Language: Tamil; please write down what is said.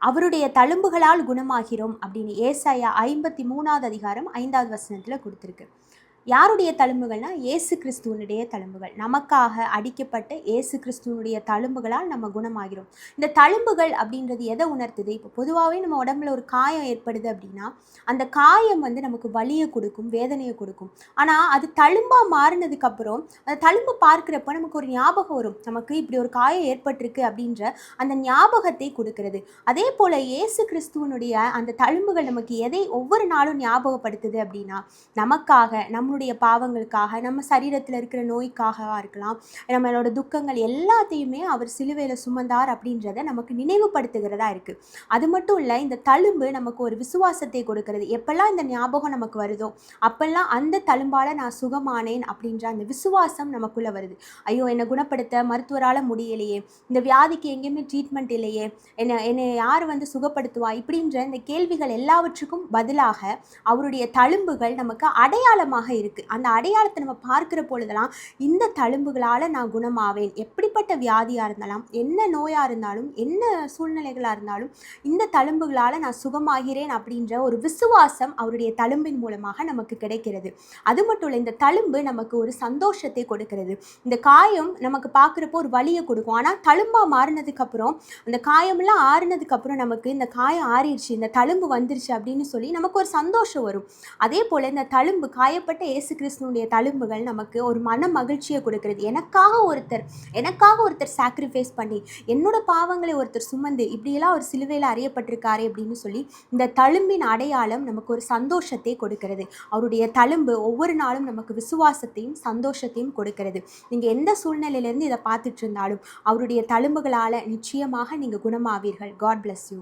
அவருடைய தழும்புகளால் குணமாகிறோம் அப்படின்னு ஏசாயா 53வது அதிகாரம் 5வது வசனத்தில் கொடுத்துருக்கு. யாருடைய தழும்புகள்னா இயேசு கிறிஸ்துவனுடைய தழும்புகள். நமக்காக அடிக்கப்பட்ட இயேசு கிறிஸ்துவனுடைய தழும்புகளால் நம்ம குணமாகிறோம். இந்த தழும்புகள் அப்படின்றது எதை உணர்த்துது? இப்போ பொதுவாகவே நம்ம உடம்புல ஒரு காயம் ஏற்படுது அப்படின்னா அந்த காயம் நமக்கு வலியை கொடுக்கும், வேதனையை கொடுக்கும். ஆனால் அது தழும்பாக மாறினதுக்கப்புறம் அந்த தழும்பு பார்க்குறப்ப நமக்கு ஒரு ஞாபகம் வரும், நமக்கு இப்படி ஒரு காயம் ஏற்பட்டிருக்கு அப்படின்ற அந்த ஞாபகத்தை கொடுக்கிறது. அதே போல் இயேசு கிறிஸ்துவனுடைய அந்த தழும்புகள் நமக்கு எதை ஒவ்வொரு நாளும் ஞாபகப்படுத்துது அப்படின்னா நமக்காக, நம்மளுடைய பாவங்களுக்காக, நம்ம சரீரத்தில் இருக்கிற நோய்க்காகவா இருக்கலாம், நம்மளோட துக்கங்கள் எல்லாத்தையுமே அவர் சிலுவையில் சுமந்தார் அப்படின்றத நமக்கு நினைவுபடுத்துகிறதா இருக்குது. அது மட்டும் இல்லை, இந்த தழும்பு நமக்கு ஒரு விசுவாசத்தை கொடுக்கிறது. எப்பெல்லாம் இந்த ஞாபகம் நமக்கு வருதோ அப்பெல்லாம் அந்த தழும்பால் நான் சுகமானேன் அப்படின்ற அந்த விசுவாசம் நமக்குள்ளே வருது. ஐயோ, என்னை குணப்படுத்த மருத்துவரால் முடியலையே, இந்த வியாதிக்கு எங்கேயுமே ட்ரீட்மெண்ட் இல்லையே, என்னை யார் சுகப்படுத்துவா, இப்படின்ற இந்த கேள்விகள் எல்லாவற்றுக்கும் பதிலாக அவருடைய தழும்புகள் நமக்கு அடையாளமாக இருக்குது. அந்த அடையாளத்தை நம்ம பார்க்கிற பொழுதெல்லாம் இந்த தழும்புகளால் நான் குணமாவேன், எப்படிப்பட்ட வியாதியாக இருந்தாலும், என்ன நோயாக இருந்தாலும், என்ன சூழ்நிலைகளாக இருந்தாலும் இந்த தழும்புகளால் நான் சுகமாகிறேன் அப்படின்ற ஒரு விசுவாசம் அவருடைய தழும்பின் மூலமாக நமக்கு கிடைக்கிறது. அது மட்டும் இல்லை, இந்த தழும்பு நமக்கு ஒரு சந்தோஷத்தை கொடுக்கிறது. இந்த காயம் நமக்கு பார்க்குறப்போ ஒரு வலியை கொடுக்கும். ஆனால் தழும்பாக மாறினதுக்கப்புறம், அந்த காயமெல்லாம் ஆறினதுக்கப்புறம் நமக்கு இந்த காயம் ஆறிடுச்சு, இந்த தழும்பு வந்துருச்சு அப்படின்னு சொல்லி நமக்கு ஒரு சந்தோஷம் வரும். அதே போல் இந்த தழும்பு, காயப்பட்ட இயேசு கிறிஸ்துனுடைய தழும்புகள் நமக்கு ஒரு மன மகிழ்ச்சியை கொடுக்கிறது. எனக்காக ஒருத்தர் சாக்ரிஃபைஸ் பண்ணி, என்னோட பாவங்களை ஒருத்தர் சுமந்து இப்படியெல்லாம் ஒரு சிலுவையில் அறியப்பட்டிருக்காரு அப்படின்னு சொல்லி இந்த தழும்பின் அடையாளம் நமக்கு ஒரு சந்தோஷத்தை கொடுக்கிறது. அவருடைய தழும்பு ஒவ்வொரு நாளும் நமக்கு விசுவாசத்தையும் சந்தோஷத்தையும் கொடுக்கிறது. நீங்கள் எந்த சூழ்நிலையிலேருந்து இதை பார்த்துட்டு இருந்தாலும் அவருடைய தழும்புகளால் நிச்சயமாக நீங்கள் குணமாவீர்கள். God bless you.